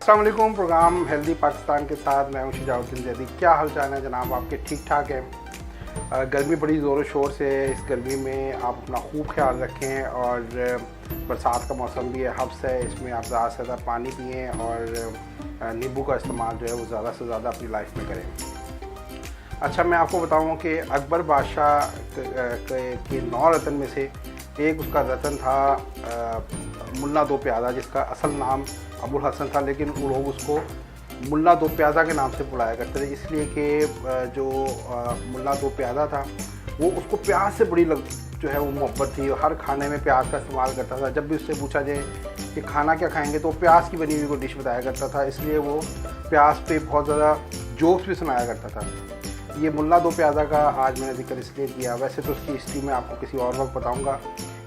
अस्सलाम वालेकुम। Programme healthy Pakistan के साथ मैं हूं शुजाउद्दीन जैदी। क्या हाल चाल है जनाब आपके? ठीक ठाक है। गर्मी बड़ी ज़ोर शोर से है। इस गर्मी में आप अपना खूब ख्याल रखें और बरसात का मौसम भी है, हब्स है, इसमें आप ज़्यादा से ज़्यादा पानी पिएँ और नींबू का इस्तेमाल जो है वो ज़्यादा से ज़्यादा अपनी लाइफ में करें। अच्छा, मैं आपको बताऊँ कि अकबर बादशाह के 9 रतन में से एक उसका रतन था मुल्ला दो प्यादा, जिसका असल नाम अबुल हसन था, लेकिन लोग उसको मुल्ला दो प्यादा के नाम से बुलाया करते थे, इसलिए कि जो मुल्ला दो प्यादा था वो उसको प्याज से बड़ी जो है वो मोहब्बत थी। हर खाने में प्याज का इस्तेमाल करता था। जब भी उससे पूछा जाए कि खाना क्या खाएंगे तो प्याज की बनी हुई को डिश बताया करता था, इसलिए वो प्याज पे बहुत ज़्यादा जोक्स भी सुनाया करता था। ये मुल्ला दो प्यादा का आज मैंने जिक्र इसलिए किया, वैसे तो उसकी हिस्ट्री में आपको किसी और वक्त बताऊंगा।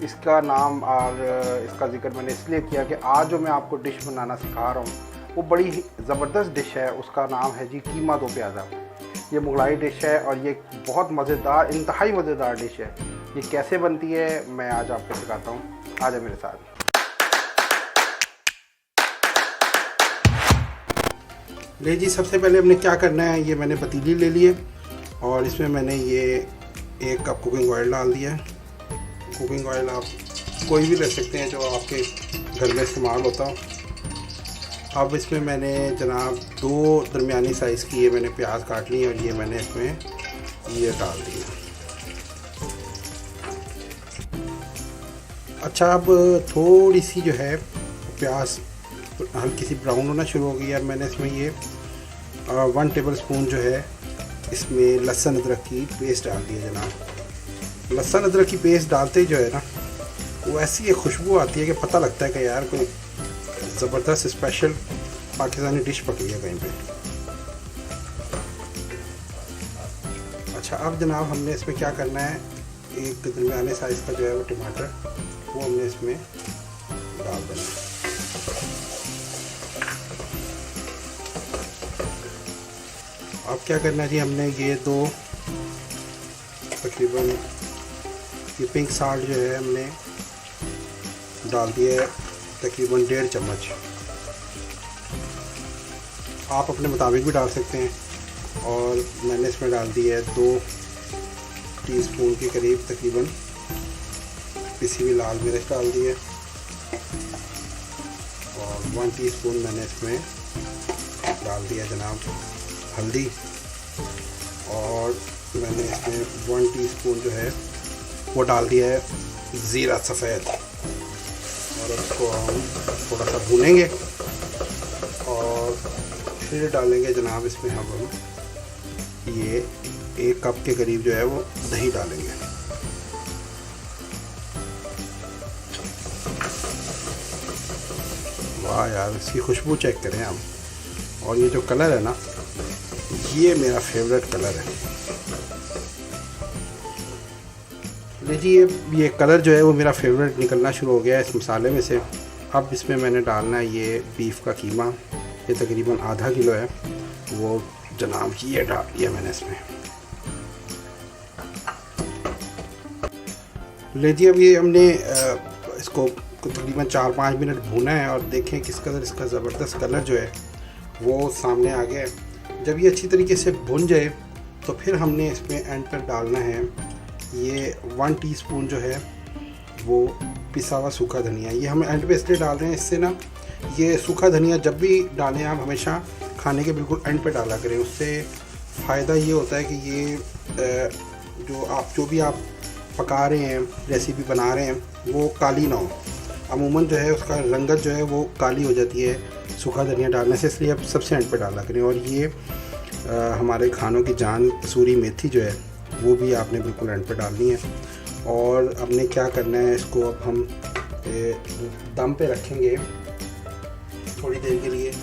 इसका नाम और इसका जिक्र मैंने इसलिए किया कि आज जो मैं आपको डिश बनाना सिखा रहा हूँ वो बड़ी ही ज़बरदस्त डिश है। उसका नाम है जी कीमा दो प्यादा। ये मुगलाई डिश है और ये बहुत मज़ेदार, इंतहाई मज़ेदार डिश है। ये कैसे बनती है मैं आज आपको सिखाता हूँ, आ जाए मेरे साथ। ले जी, सबसे पहले हमने क्या करना है, ये मैंने पतीली ले ली है और इसमें मैंने ये 1 कप कुकिंग ऑयल डाल दिया है। कुकिंग ऑयल आप कोई भी ले सकते हैं जो आपके घर में इस्तेमाल होता हो। अब इसमें मैंने जनाब 2 दरमियानी साइज़ की ये मैंने प्याज काट ली और ये मैंने इसमें ये डाल दिया। अच्छा, अब थोड़ी सी जो है प्याज हल्की सी ब्राउन होना शुरू हो गई है। अब मैंने इसमें ये 1 टेबल स्पून जो है इसमें लहसुन अदरक की पेस्ट डाल दी है जनाब। लहसुन अदरक की पेस्ट डालते ही जो है ना वो ऐसी एक खुशबू आती है कि पता लगता है कि यार कोई ज़बरदस्त स्पेशल पाकिस्तानी डिश पकी है कहीं पे। अच्छा, अब जनाब हमने इसमें क्या करना है, एक दरमियाने साइज़ का जो है वो टमाटर वो हमने इसमें डाल देना है। अब क्या करना है जी, हमने ये 2 तकरीबन ये पिंक साल्ट जो है हमने डाल दिया है, तकरीबन 1.5 चम्मच। आप अपने मुताबिक भी डाल सकते हैं। और मैंने इसमें डाल दिया है 2 टीस्पून के करीब तकरीबन पिसी हुई लाल मिर्च डाल दी है और 1 टीस्पून मैंने इसमें डाल दिया जनाब हल्दी और मैंने इसमें 1 टीस्पून जो है वो डाल दिया है ज़ीरा सफ़ेद। और उसको हम थोड़ा सा भूनेंगे और फिर डालेंगे जनाब इसमें हम ये 1 कप के करीब जो है वो दही डालेंगे। वाह यार, इसकी खुशबू चेक करें हम। और ये जो कलर है ना, ये मेरा फेवरेट कलर है। लीजिए, ये कलर जो है वो मेरा फेवरेट निकलना शुरू हो गया है इस मसाले में से। अब इसमें मैंने डालना है ये बीफ का कीमा, ये तकरीबन आधा किलो है, वो जनाब ये डाल दिया मैंने इसमें। लीजिए, अब ये हमने इसको तकरीबन 4-5 मिनट भूना है और देखें किस कदर इसका ज़बरदस्त कलर जो है वो सामने आ गया है। जब ये अच्छी तरीके से भुन जाए तो फिर हमने इसमें एंड पर डालना है ये 1 टीस्पून जो है वो पिसा हुआ सूखा धनिया। ये हम एंड पे इसलिए डाल रहे हैं, इससे ना ये सूखा धनिया जब भी डालें आप हमेशा खाने के बिल्कुल एंड पे डाला करें। उससे फ़ायदा ये होता है कि ये जो भी आप पका रहे हैं, रेसिपी बना रहे हैं, वो काली ना हो। अमूमन जो है उसका रंगत जो है वो काली हो जाती है सूखा धनिया डालने से, इसलिए आप सबसे एंड पे डाला करें। और ये हमारे खानों की जान कसूरी मेथी जो है वो भी आपने बिल्कुल एंड पे डालनी है। और हमने क्या करना है, इसको अब हम दम पे रखेंगे थोड़ी देर के लिए,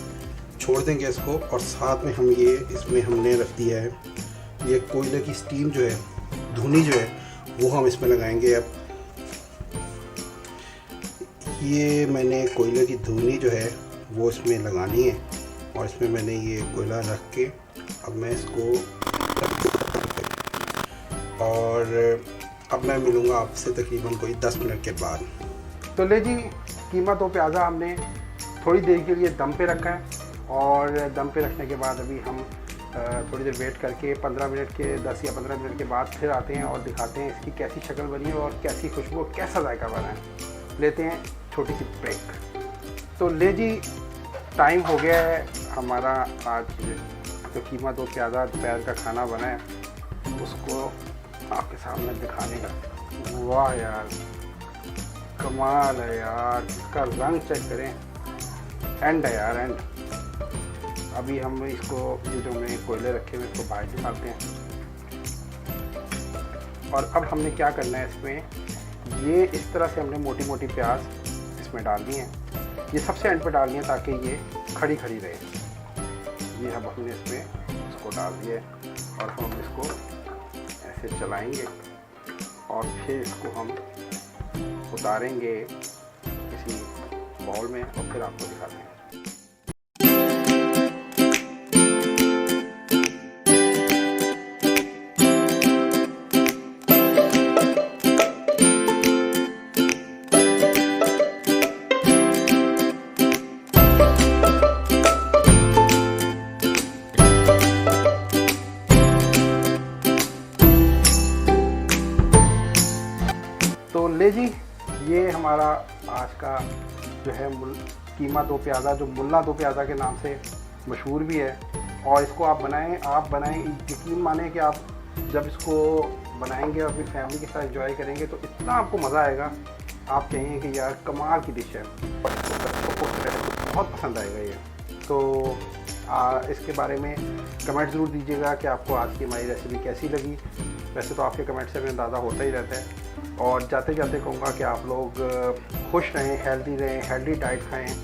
छोड़ देंगे इसको। और साथ में हम ये इसमें हमने रख दिया है ये कोयले की स्टीम जो है, धुनी जो है वो हम इसमें लगाएंगे। अब ये मैंने कोयले की धुनी जो है वो इसमें लगानी है और इसमें मैंने ये कोयला रख के अब मैं इसको और अब मैं मिलूँगा आपसे तकरीबन कोई 10 मिनट के बाद। तो ले जी, कीमा दो प्याज़ा हमने थोड़ी देर के लिए दम पे रखा है और दम पे रखने के बाद अभी हम थोड़ी देर वेट करके 15 मिनट के 10 या 15 मिनट के बाद फिर आते हैं और दिखाते हैं इसकी कैसी शक्ल बनी है और कैसी खुशबू, कैसा जायका बना है। लेते हैं छोटी सी ब्रेक। तो ले जी, टाइम हो गया है हमारा आज जो कीमा दो प्याज़ा दोपहर का खाना बना है उसको आपके सामने दिखाने का। वाह यार, कमाल है यार, इसका रंग चेक करें, एंड है यार, एंड। अभी हम इसको, ये जो हमने कोयले रखे हुए इसको बाहर निकालते हैं। और अब हमने क्या करना है इसमें, ये इस तरह से हमने मोटी मोटी प्याज इसमें डालनी है। ये सबसे एंड पे डालनी है ताकि ये खड़ी खड़ी रहे। ये अब हमने इसमें इसको डाल दिया और हम इसको ऐसे चलाएंगे और फिर इसको हम उतारेंगे किसी बाउल में और फिर आपको दिखाते हैं। तो ले जी, ये हमारा आज का जो है कीमा दो प्याज़ा, जो मुल्ला दो प्याज़ा के नाम से मशहूर भी है। और इसको आप बनाएं, यकीन माने कि आप जब इसको बनाएंगे और अपनी फैमिली के साथ एंजॉय करेंगे तो इतना आपको मज़ा आएगा, आप कहेंगे कि यार कमाल की डिश है और इसको बच्चों को बहुत पसंद आएगा ये। तो इसके बारे में कमेंट ज़रूर दीजिएगा कि आपको आज की हमारी रेसिपी कैसी लगी। वैसे तो आपके कमेंट से हमें अंदाज़ा होता ही रहता है। और जाते जाते कहूँगा कि आप लोग खुश रहें, हेल्दी रहें, हेल्दी डाइट खाएं।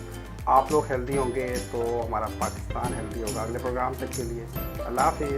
आप लोग हेल्दी होंगे तो हमारा पाकिस्तान हेल्दी होगा। अगले प्रोग्राम तक के लिए अल्लाह हाफ़िज़।